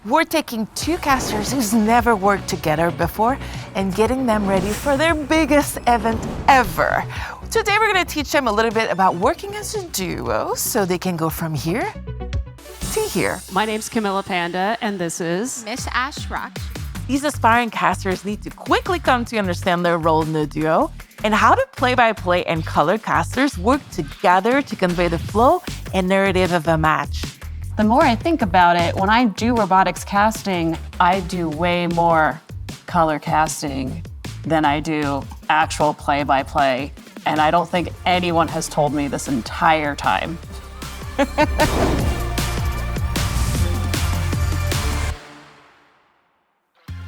We're taking two casters who's never worked together before and getting them ready for their biggest event ever. Today we're going to teach them a little bit about working as a duo so they can go from here to here. My name's Camilla Panda, and this is MsAshRocks. These aspiring casters need to quickly come to understand their role in the duo and how do play-by-play and color casters work together to convey the flow and narrative of a match. The more I think about it, when I do robotics casting, I do way more color casting than I do actual play-by-play. And I don't think anyone has told me this entire time.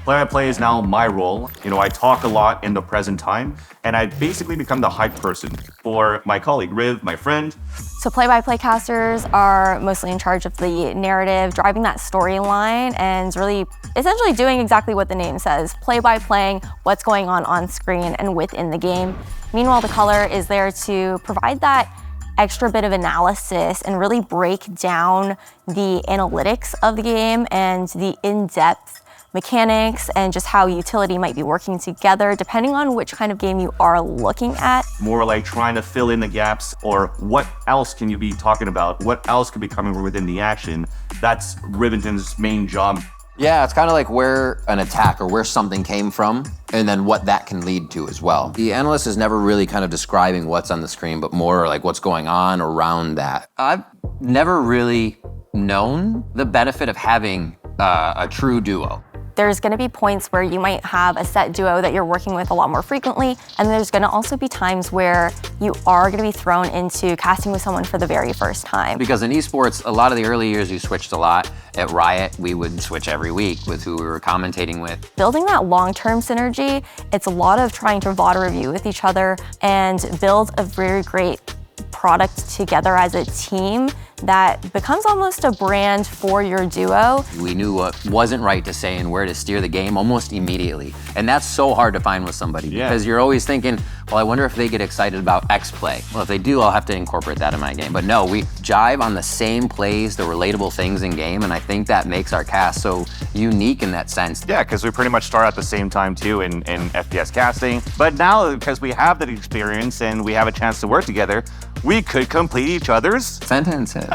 Play-by-play is now my role. I talk a lot in the present time, and I basically become the hype person for my colleague, Riv, my friend. So play-by-play casters are mostly in charge of the narrative, driving that storyline, and really essentially doing exactly what the name says, play-by-playing what's going on screen and within the game. Meanwhile, the color is there to provide that extra bit of analysis and really break down the analytics of the game and the in-depth mechanics and just how utility might be working together depending on which kind of game you are looking at. More like trying to fill in the gaps, or what else can you be talking about? What else could be coming within the action? That's Rivington's main job. Yeah, it's kind of like where an attack or where something came from and then what that can lead to as well. The analyst is never really kind of describing what's on the screen, but more like what's going on around that. I've never really known the benefit of having a true duo. There's gonna be points where you might have a set duo that you're working with a lot more frequently, and there's gonna also be times where you are gonna be thrown into casting with someone for the very first time. Because in esports, a lot of the early years you switched a lot. At Riot, we would switch every week with who we were commentating with. Building that long-term synergy, it's a lot of trying to VOD review with each other and build a very great product together as a team that becomes almost a brand for your duo. We knew what wasn't right to say and where to steer the game almost immediately. And that's so hard to find with somebody because you're always thinking, well, I wonder if they get excited about X play. Well, if they do, I'll have to incorporate that in my game. But no, we jive on the same plays, the relatable things in game, and I think that makes our cast so unique in that sense. Yeah, because we pretty much start at the same time too in FPS casting. But now, because we have that experience and we have a chance to work together, we could complete each other's sentences.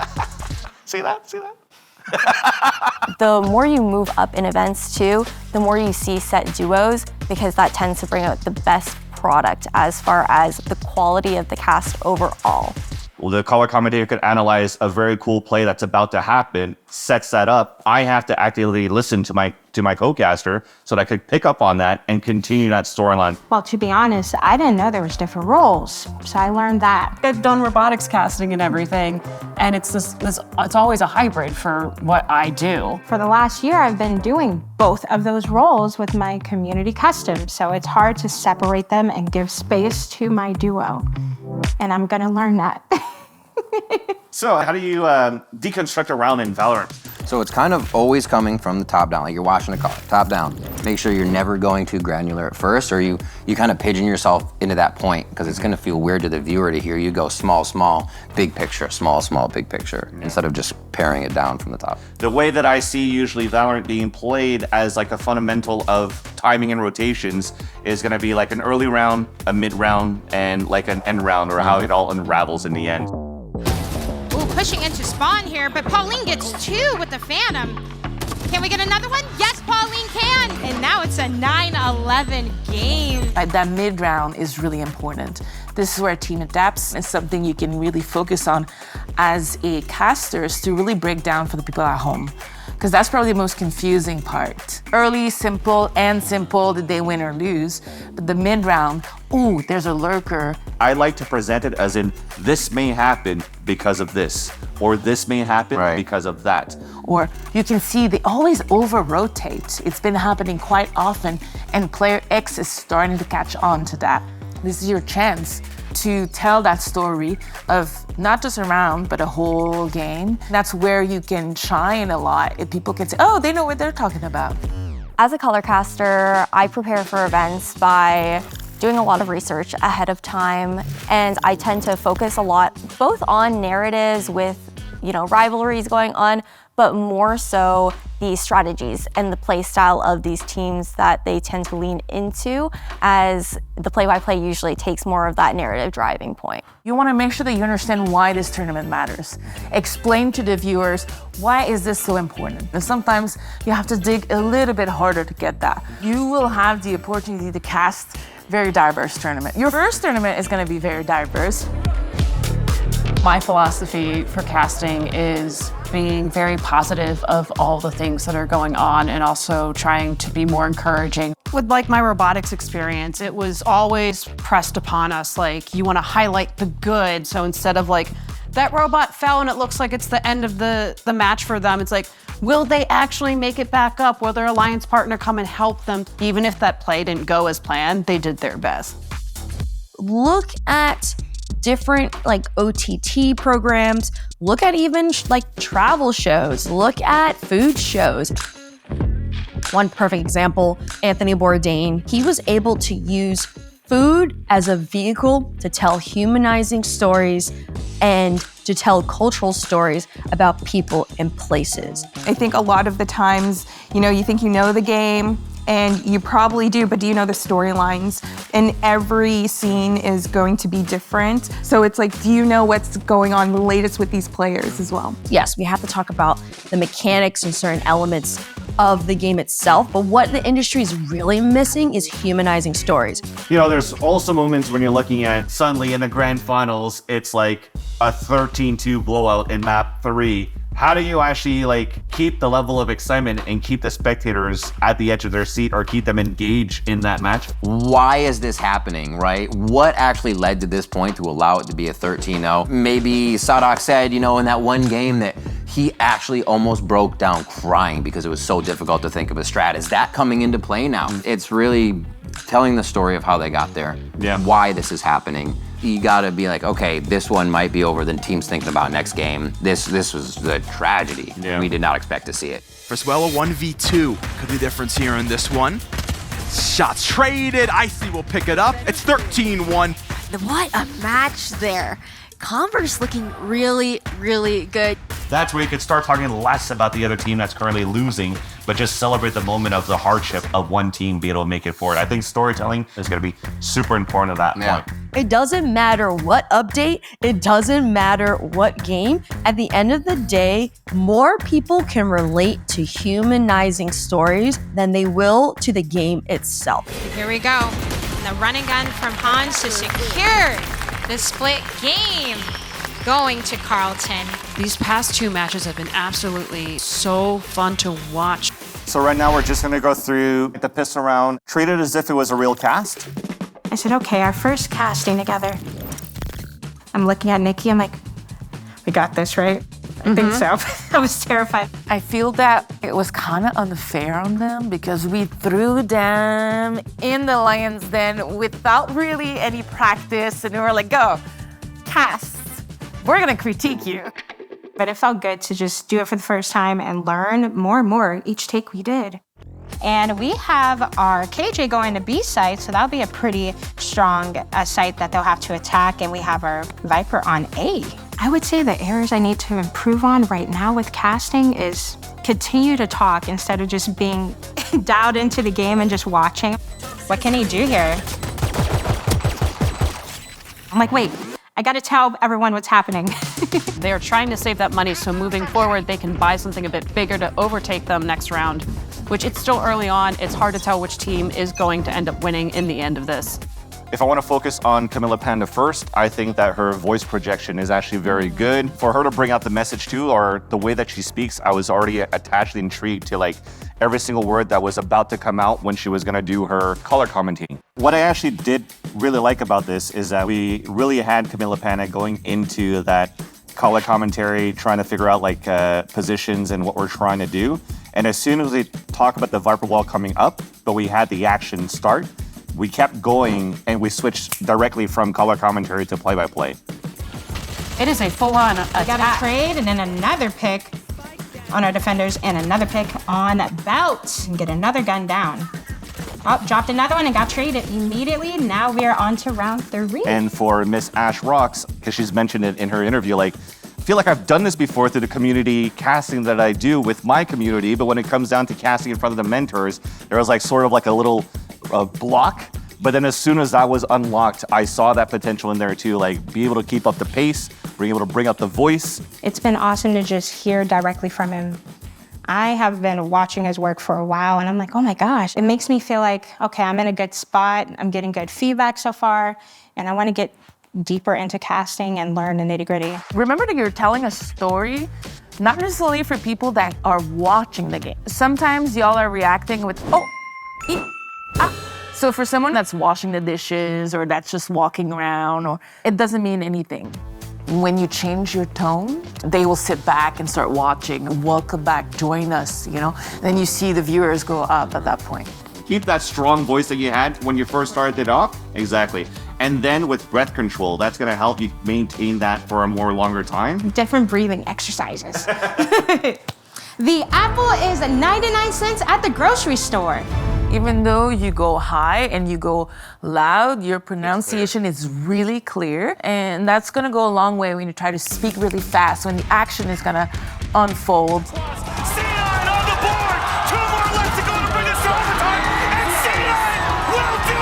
See that? See that? The more you move up in events too, the more you see set duos, because that tends to bring out the best product as far as the quality of the cast overall. Well, the color commentator could analyze a very cool play that's about to happen, sets that up. I have to actively listen to my co-caster so that I could pick up on that and continue that storyline. Well, to be honest, I didn't know there was different roles, so I learned that. I've done robotics casting and everything, and it's always a hybrid for what I do. For the last year, I've been doing both of those roles with my community custom, so it's hard to separate them and give space to my duo. And I'm gonna learn that. So how do you deconstruct a round in Valorant? So it's kind of always coming from the top down, like you're watching a car, top down. Make sure you're never going too granular at first, or you kind of pigeon yourself into that point, because it's gonna feel weird to the viewer to hear you go small, small, big picture, small, small, big picture, instead of just paring it down from the top. The way that I see usually Valorant being played as like a fundamental of timing and rotations is gonna be like an early round, a mid round, and like an end round, or how it all unravels in the end. Pushing into spawn here, but Pauline gets two with the Phantom. Can we get another one? Yes, Pauline can! And now it's a 9-11 game. That mid round is really important. This is where team adapts. It's something you can really focus on as a caster, is to really break down for the people at home. Because that's probably the most confusing part. Early, simple, did they win or lose? But the mid round, ooh, there's a lurker. I like to present it as in, this may happen because of this, or this may happen because of that. Or you can see they always over-rotate. It's been happening quite often, and player X is starting to catch on to that. This is your chance to tell that story of not just a round, but a whole game. That's where you can shine a lot. If people can say, oh, they know what they're talking about. As a color caster, I prepare for events by doing a lot of research ahead of time, and I tend to focus a lot both on narratives with rivalries going on, but more so the strategies and the play style of these teams that they tend to lean into, as the play-by-play usually takes more of that narrative driving point. You want to make sure that you understand why this tournament matters. Explain to the viewers, why is this so important? And sometimes you have to dig a little bit harder to get that. You will have the opportunity to cast very diverse tournament. Your first tournament is going to be very diverse. My philosophy for casting is being very positive of all the things that are going on and also trying to be more encouraging. With like my robotics experience, it was always pressed upon us, like you want to highlight the good. So instead of like, that robot fell and it looks like it's the end of the match for them, it's like, will they actually make it back up? Will their alliance partner come and help them? Even if that play didn't go as planned, they did their best. Look at different like OTT programs, look at even like travel shows, look at food shows. One perfect example, Anthony Bourdain, he was able to use food as a vehicle to tell humanizing stories and to tell cultural stories about people and places. I think a lot of the times, you think you know the game, and you probably do, but do you know the storylines? And every scene is going to be different. So it's like, do you know what's going on the latest with these players as well? Yes, we have to talk about the mechanics and certain elements of the game itself, but what the industry is really missing is humanizing stories. There's also moments when you're looking at suddenly in the grand finals, it's like a 13-2 blowout in map 3. How do you actually keep the level of excitement and keep the spectators at the edge of their seat or keep them engaged in that match? Why is this happening, right? What actually led to this point to allow it to be a 13-0? Maybe Sadok said, in that one game that he actually almost broke down crying because it was so difficult to think of a strat. Is that coming into play now? It's really telling the story of how they got there, why this is happening. You gotta be like, okay, this one might be over, the team's thinking about next game. This was the tragedy. We did not expect to see it. First, well, a 1v2 could be the difference here in this one. Shots traded, Icy will pick it up. It's 13-1. What a match there. Converse looking really, really good. That's where you could start talking less about the other team that's currently losing, but just celebrate the moment of the hardship of one team being able to make it forward. I think storytelling is going to be super important at that point. It doesn't matter what update, it doesn't matter what game. At the end of the day, more people can relate to humanizing stories than they will to the game itself. Here we go. And the run and gun from Hans to secure the split game, going to Carlton. These past two matches have been absolutely so fun to watch. So right now we're just going to go through the pistol round, treat it as if it was a real cast. I said, okay, our first casting together. I'm looking at Nikki, I'm like, we got this, right? I think so. I was terrified. I feel that it was kind of unfair on them because we threw them in the lion's den without really any practice, and we were like, go, cast. We're gonna critique you. But it felt good to just do it for the first time and learn more and more each take we did. And we have our KJ going to B site, so that'll be a pretty strong site that they'll have to attack, and we have our Viper on A. I would say the areas I need to improve on right now with casting is continue to talk instead of just being dialed into the game and just watching. What can he do here? I'm like, wait, I gotta tell everyone what's happening. They are trying to save that money so moving forward they can buy something a bit bigger to overtake them next round, which it's still early on. It's hard to tell which team is going to end up winning in the end of this. If I want to focus on Camilla Panda first, I think that her voice projection is actually very good. For her to bring out the message too, or the way that she speaks, I was already attached and intrigued to every single word that was about to come out when she was going to do her color commentating. What I actually did really like about this is that we really had Camilla Panda going into that color commentary, trying to figure out positions and what we're trying to do. And as soon as we talk about the Viper wall coming up, but we had the action start, we kept going and we switched directly from color commentary to play-by-play. It is a full-on attack. Got a trade and then another pick on our defenders and another pick on Bout. And get another gun down. Oh, dropped another one and got traded immediately. Now we are on to round 3. And for MsAshRocks, because she's mentioned it in her interview, feel like I've done this before through the community casting that I do with my community, but when it comes down to casting in front of the mentors, there was like sort of like a little block. But then as soon as that was unlocked, I saw that potential in there too, like be able to keep up the pace, being able to bring up the voice. It's been awesome to just hear directly from him. I have been watching his work for a while and I'm like, oh my gosh, it makes me feel like, okay, I'm in a good spot, I'm getting good feedback so far, and I want to get deeper into casting and learn the nitty-gritty. Remember that you're telling a story, not necessarily for people that are watching the game. Sometimes y'all are reacting with, oh, ah. So for someone that's washing the dishes or that's just walking around, or it doesn't mean anything. When you change your tone, they will sit back and start watching. Welcome back, join us, you know? Then you see the viewers go up at that point. Keep that strong voice that you had when you first started it off. Exactly. And then with breath control, that's gonna help you maintain that for a more longer time. Different breathing exercises. The apple is 99 cents at the grocery store. Even though you go high and you go loud, your pronunciation is really clear. And that's gonna go a long way when you try to speak really fast, when the action is gonna unfold. C9 on the board! 2 more left to go to bring us to overtime, and C9 will do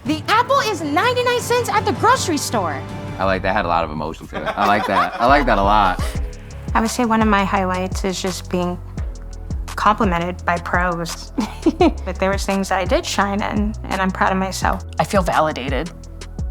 it! The apple is 99 cents at the grocery store. I like that. Had a lot of emotion to it. I like that. I like that a lot. I would say one of my highlights is just being complimented by pros. But there was things that I did shine in, and I'm proud of myself. I feel validated.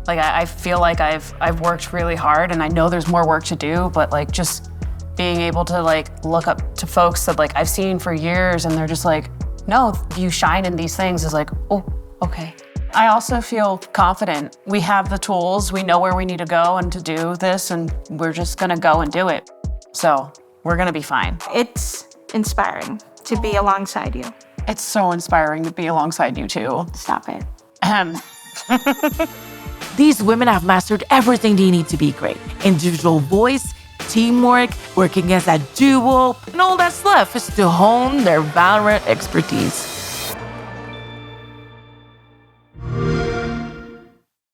Like I feel like I've worked really hard, and I know there's more work to do, but like just being able to like look up to folks that like I've seen for years, and they're just like, no, you shine in these things, is like, oh, okay. I also feel confident. We have the tools, we know where we need to go and to do this, and we're just gonna go and do it. So we're gonna be fine. It's inspiring to be alongside you. It's so inspiring to be alongside you too. Stop it. These women have mastered everything they need to be great. Individual voice, teamwork, working as a duo, and all that's left is to hone their Valorant expertise.